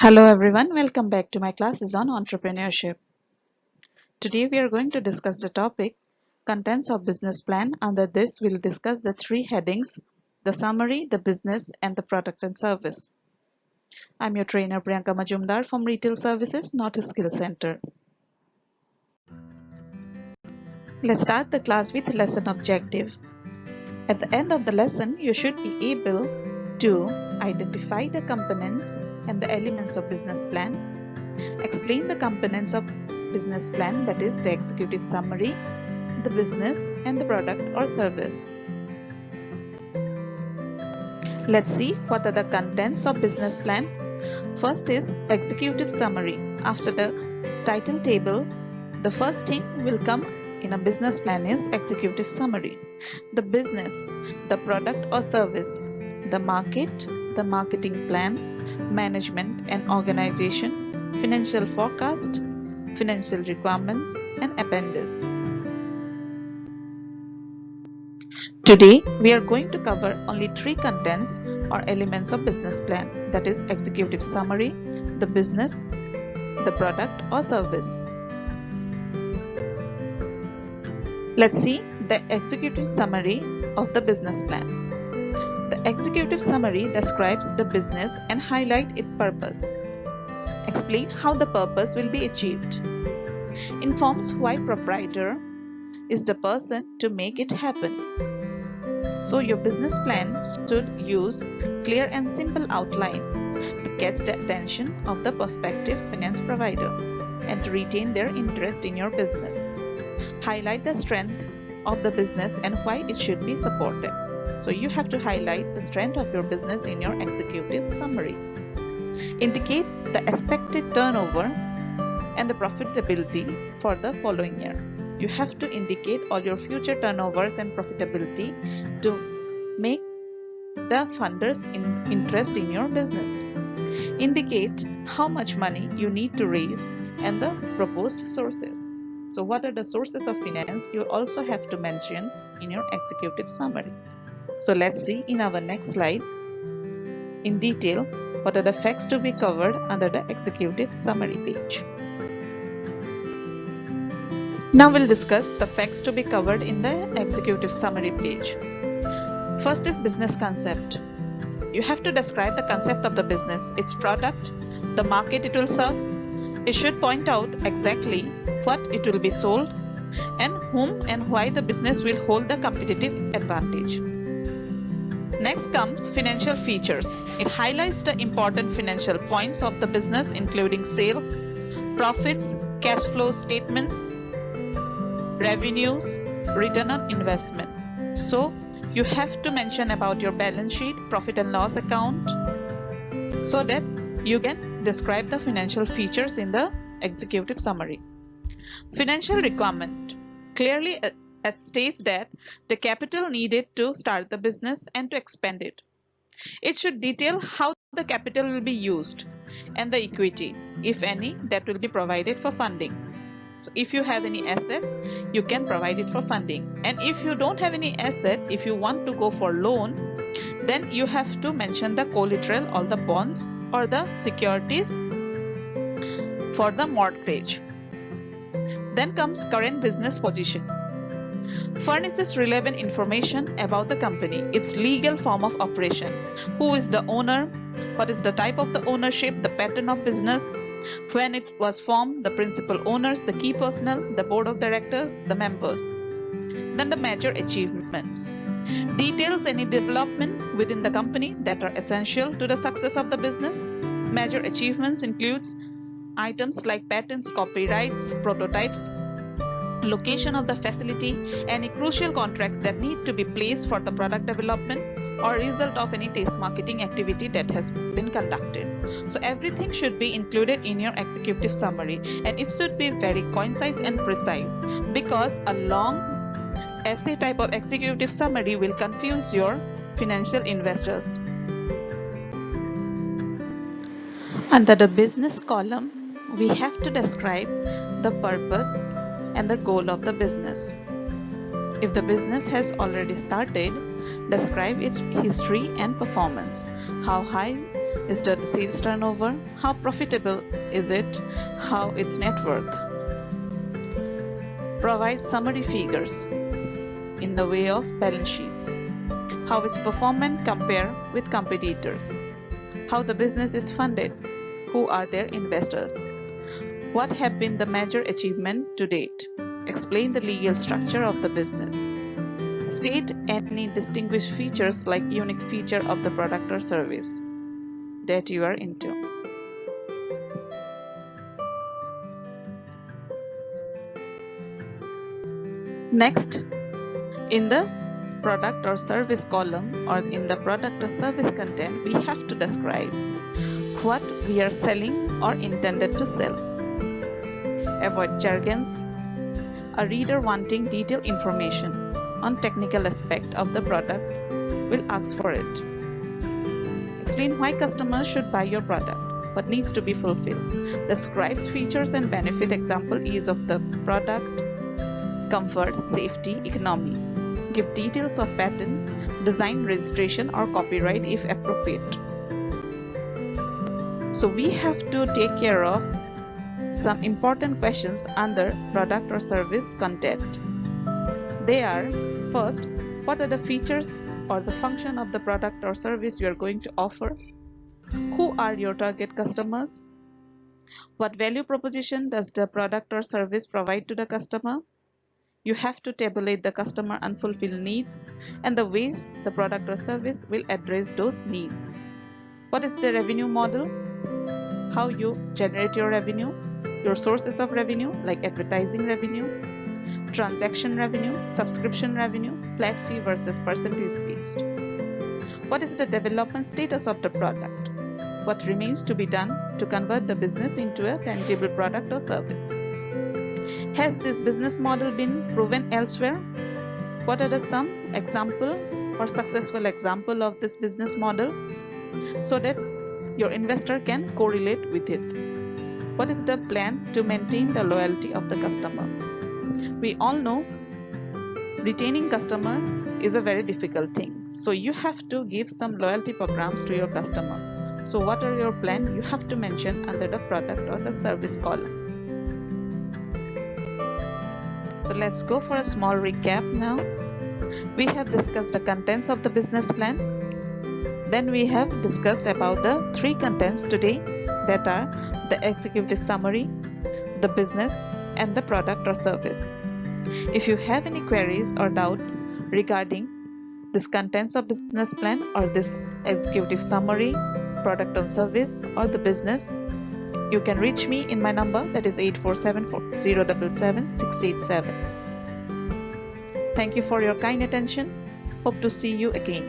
Hello everyone, welcome back to my classes on entrepreneurship. Today we are going to discuss the topic Contents of Business Plan. Under this we'll discuss the three headings: the summary, the business and the product and service. I'm your trainer Priyanka Majumdar from Retail Services, not a skill center. Let's start the class with lesson objective. At the end of the lesson, you should be able to identify the components and the elements of business plan, explain the components of business plan, that is the executive summary, the business and the product or service. Let's see what are the contents of business plan. First is executive summary. After the title table, the first thing will come in a business plan is executive summary. The business, the product or service, the market, the marketing plan, management and organization, financial forecast, financial requirements and appendix. Today we are going to cover only three contents or elements of business plan, that is executive summary, the business, the product or service. Let's see the executive summary of the business plan. The executive summary describes the business and highlight its purpose. Explain how the purpose will be achieved. Informs why proprietor is the person to make it happen. So your business plan should use clear and simple outline to catch the attention of the prospective finance provider and to retain their interest in your business. Highlight the strength of the business and why it should be supported. So you have to highlight the strength of your business in your executive summary. Indicate the expected turnover and the profitability for the following year. You have to indicate all your future turnovers and profitability to make the funders interest in your business. Indicate how much money you need to raise and the proposed sources. So what are the sources of finance you also have to mention in your executive summary. So let's see in our next slide in detail what are the facts to be covered under the executive summary page. Now we'll discuss the facts to be covered in the executive summary page. First is business concept. You have to describe the concept of the business, its product, the market it will serve. It should point out exactly what it will be sold and whom and why the business will hold the competitive advantage. Next comes financial features. It highlights the important financial points of the business including sales, profits, cash flow statements, revenues, return on investment. So you have to mention about your balance sheet, profit and loss account, so that you can describe the financial features in the executive summary. Financial requirement clearly states that the capital needed to start the business and to expand it. It should detail how the capital will be used and the equity, if any, that will be provided for funding. So if you have any asset, you can provide it for funding. And if you don't have any asset, if you want to go for loan, then you have to mention the collateral or the bonds or the securities for the mortgage. Then comes current business position. Furnishes relevant information about the company, its legal form of operation, who is the owner, what is the type of the ownership, the pattern of business, when it was formed, the principal owners, the key personnel, the board of directors, the members. Then the major achievements. Details any development within the company that are essential to the success of the business. Major achievements includes items like patents, copyrights, prototypes, location of the facility, any crucial contracts that need to be placed for the product development or result of any test marketing activity that has been conducted. So everything should be included in your executive summary, and it should be very concise and precise, because a long essay type of executive summary will confuse your financial investors. Under the business column, we have to describe the purpose and the goal of the business. If the business has already started, describe its history and performance. How high Is the sales turnover? How profitable is it? How its net worth? Provide summary figures in the way of balance sheets. How its performance compare with competitors? How the business is funded? Who are their investors? What have been the major achievement to date? Explain the legal structure of the business. State any distinguished features like unique feature of the product or service that you are into. Next, in the product or service column or in the product or service content, we have to describe what we are selling or intended to sell. Avoid jargons. A reader wanting detailed information on technical aspect of the product will ask for it. Explain why customers should buy your product, what needs to be fulfilled. Describes features and benefit, example, ease of the product, comfort, safety, economy. Give details of patent, design, registration or copyright if appropriate. So we have to take care of some important questions under product or service content. They are, first, what are the features or the function of the product or service you are going to offer? Who are your target customers? What value proposition does the product or service provide to the customer? You have to tabulate the customer unfulfilled needs and the ways the product or service will address those needs. What is the revenue model? How you generate your revenue? Your sources of revenue like advertising revenue, transaction revenue, subscription revenue, flat fee versus percentage based. What is the development status of the product? What remains to be done to convert the business into a tangible product or service? Has this business model been proven elsewhere? What are some example or successful example of this business model so that your investor can correlate with it? What is the plan to maintain the loyalty of the customer? We all know retaining customer is a very difficult thing. So you have to give some loyalty programs to your customer. So what are your plan? You have to mention under the product or the service column. So let's go for a small recap now. We have discussed the contents of the business plan. Then we have discussed about the 3 contents today, that are the executive summary, the business, and the product or service. If you have any queries or doubt regarding this contents of business plan or this executive summary, product or service, or the business, you can reach me in my number, that is 8474077687. Thank you for your kind attention. Hope to see you again.